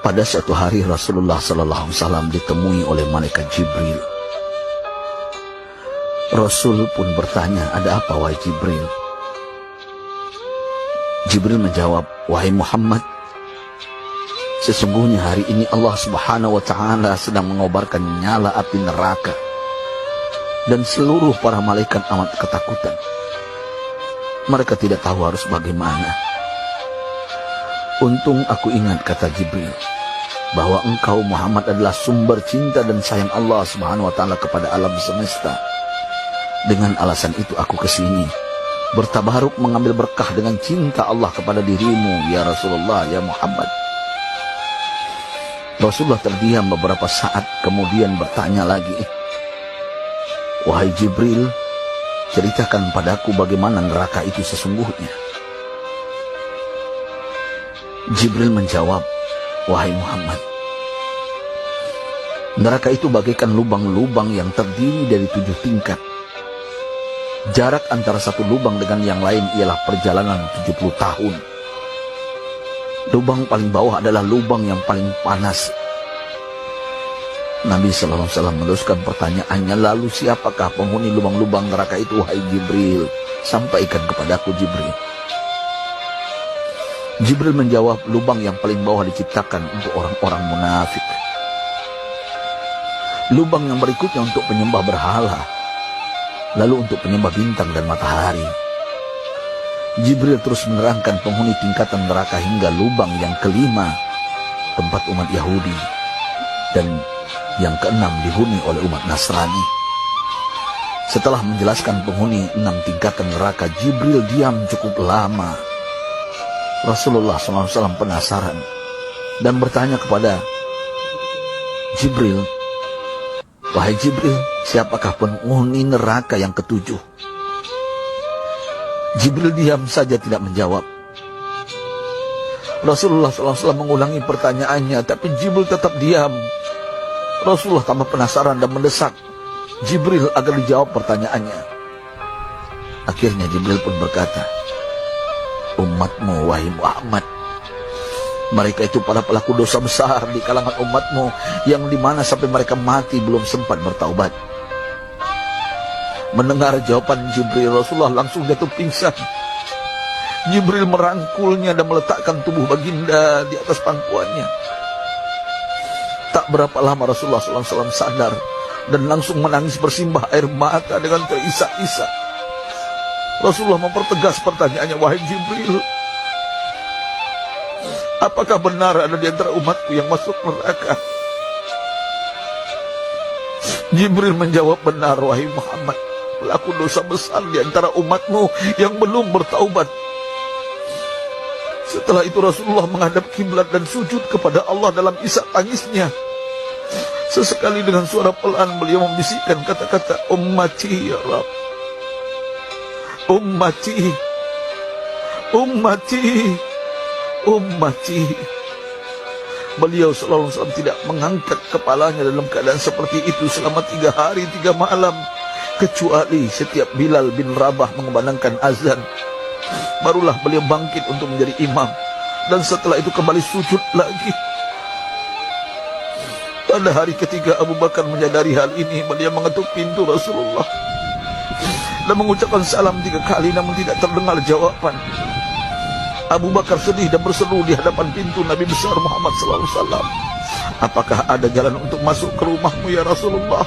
Pada suatu hari Rasulullah SAW ditemui oleh malaikat Jibril. Rasul pun bertanya, "Ada apa wahai Jibril?" Jibril menjawab, "Wahai Muhammad, sesungguhnya hari ini Allah Subhanahu wa Ta'ala sedang mengobarkan nyala api neraka, dan seluruh para malaikat amat ketakutan. Mereka tidak tahu harus bagaimana. Untung aku ingat," kata Jibril, "bahwa engkau Muhammad adalah sumber cinta dan sayang Allah Subhanahu wa Ta'ala kepada alam semesta. Dengan alasan itu aku kesini, bertabaruk mengambil berkah dengan cinta Allah kepada dirimu, ya Rasulullah, ya Muhammad." Rasulullah terdiam beberapa saat, kemudian bertanya lagi, "Wahai Jibril, ceritakan padaku bagaimana neraka itu sesungguhnya." Jibril menjawab, "Wahai Muhammad, neraka itu bagaikan lubang-lubang yang terdiri dari 7 tingkat. Jarak antara satu lubang dengan yang lain ialah perjalanan 70 tahun. Lubang paling bawah adalah lubang yang paling panas." Nabi SAW meneruskan pertanyaannya, "Lalu siapakah penghuni lubang-lubang neraka itu, wahai Jibril? Sampaikan kepadaku, Jibril." Jibril menjawab, "Lubang yang paling bawah diciptakan untuk orang-orang munafik. Lubang yang berikutnya untuk penyembah berhala, lalu untuk penyembah bintang dan matahari." Jibril terus menerangkan penghuni tingkatan neraka hingga lubang yang kelima, tempat umat Yahudi, dan yang keenam dihuni oleh umat Nasrani. Setelah menjelaskan penghuni 6 tingkatan neraka, Jibril diam cukup lama. Rasulullah SAW penasaran dan bertanya kepada Jibril, "Wahai Jibril, siapakah penghuni neraka yang ke-7?" Jibril diam saja tidak menjawab. Rasulullah SAW mengulangi pertanyaannya, tapi Jibril tetap diam. Rasulullah tambah penasaran dan mendesak Jibril agar dijawab pertanyaannya. Akhirnya Jibril pun berkata, "Umatmu, wahai Muhammad, mereka itu para pelaku dosa besar di kalangan umatmu, yang dimana sampai mereka mati belum sempat bertaubat." Mendengar jawaban Jibril, Rasulullah langsung jatuh pingsan. Jibril merangkulnya dan meletakkan tubuh baginda di atas pangkuannya. Tak berapa lama Rasulullah SAW sadar dan langsung menangis bersimbah air mata dengan terisak-isak. Rasulullah mempertegas pertanyaannya, "Wahai Jibril, apakah benar ada di antara umatku yang masuk neraka?" Jibril menjawab, "Benar, wahai Muhammad, pelaku dosa besar di antara umatmu yang belum bertaubat." Setelah itu Rasulullah menghadap kiblat dan sujud kepada Allah dalam isak tangisnya. Sesekali dengan suara pelan beliau membisikkan kata-kata, "Ummati ya Rabb, ummati, ummati, ummati." Beliau SAW tidak mengangkat kepalanya dalam keadaan seperti itu selama 3 hari 3 malam, kecuali setiap Bilal bin Rabah mengumandangkan azan, barulah beliau bangkit untuk menjadi imam, dan setelah itu kembali sujud lagi. Pada hari ketiga Abu Bakar menyadari hal ini, beliau mengetuk pintu Rasulullah dan mengucapkan salam 3 kali, namun tidak terdengar jawaban. Abu Bakar sedih dan berseru di hadapan pintu Nabi besar Muhammad SAW, "Apakah ada jalan untuk masuk ke rumahmu ya Rasulullah?"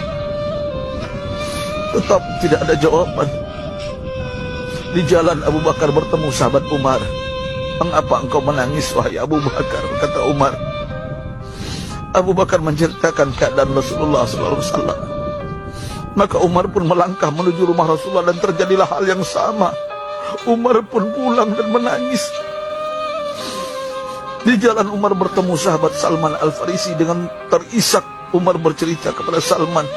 Tetap tidak ada jawaban. Di jalan Abu Bakar bertemu sahabat Umar. "Mengapa engkau menangis, wahai Abu Bakar?" kata Umar. Abu Bakar menceritakan keadaan Rasulullah SAW. Maka Umar pun melangkah menuju rumah Rasulullah dan terjadilah hal yang sama. Umar pun pulang dan menangis. Di jalan Umar bertemu sahabat Salman Al-Farisi. Dengan terisak Umar bercerita kepada Salman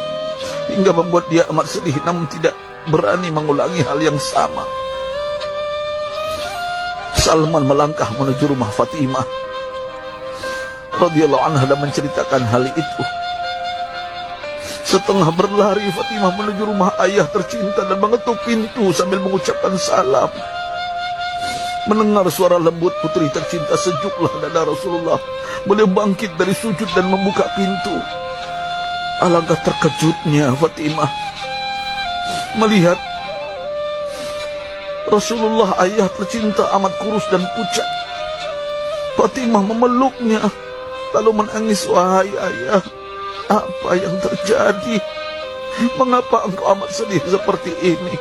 hingga membuat dia amat sedih, namun tidak berani mengulangi hal yang sama. Salman melangkah menuju rumah Fatimah radhiyallahu anha dan menceritakan hal itu. Setengah berlari Fatimah menuju rumah ayah tercinta dan mengetuk pintu sambil mengucapkan salam. Mendengar suara lembut putri tercinta, sejuklah dada Rasulullah. Beliau bangkit dari sujud dan membuka pintu. Alangkah terkejutnya Fatimah melihat Rasulullah, ayah tercinta, amat kurus dan pucat. Fatimah memeluknya lalu menangis. Wahai ayah, apa yang terjadi? Mengapa engkau amat sedih seperti ini?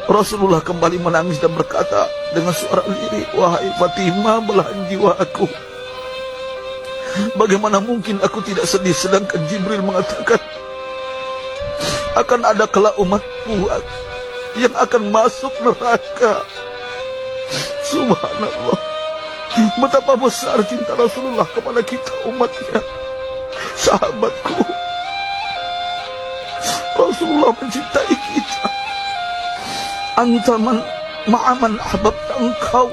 Rasulullah kembali menangis dan berkata dengan suara lirih, wahai Fatimah, belahan jiwaku, bagaimana mungkin aku tidak sedih sedangkan Jibril mengatakan akan ada kelak umatku yang akan masuk neraka. Subhanallah, betapa besar cinta Rasulullah kepada kita umatnya. Sahabatku, Rasulullah mencintai kita. Antaman ma'aman ahbabta, engkau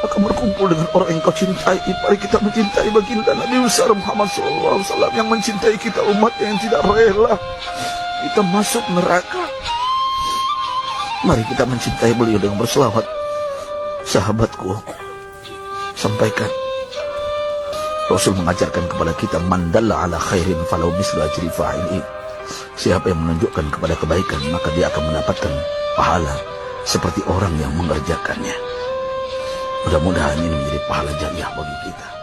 akan berkumpul dengan orang yang kau cintai. Mari kita mencintai baginda Nabi besar Muhammad SAW yang mencintai kita umat yang tidak rela kita masuk neraka. Mari kita mencintai beliau dengan berselawat. Sahabatku, sampaikan, Rasul mengajarkan kepada kita, man dalla ala khairin falau mislu ajri fa'ili. Siapa yang menunjukkan kepada kebaikan, maka dia akan mendapatkan pahala seperti orang yang mengerjakannya. Mudah-mudahan ini menjadi pahala jariah bagi kita.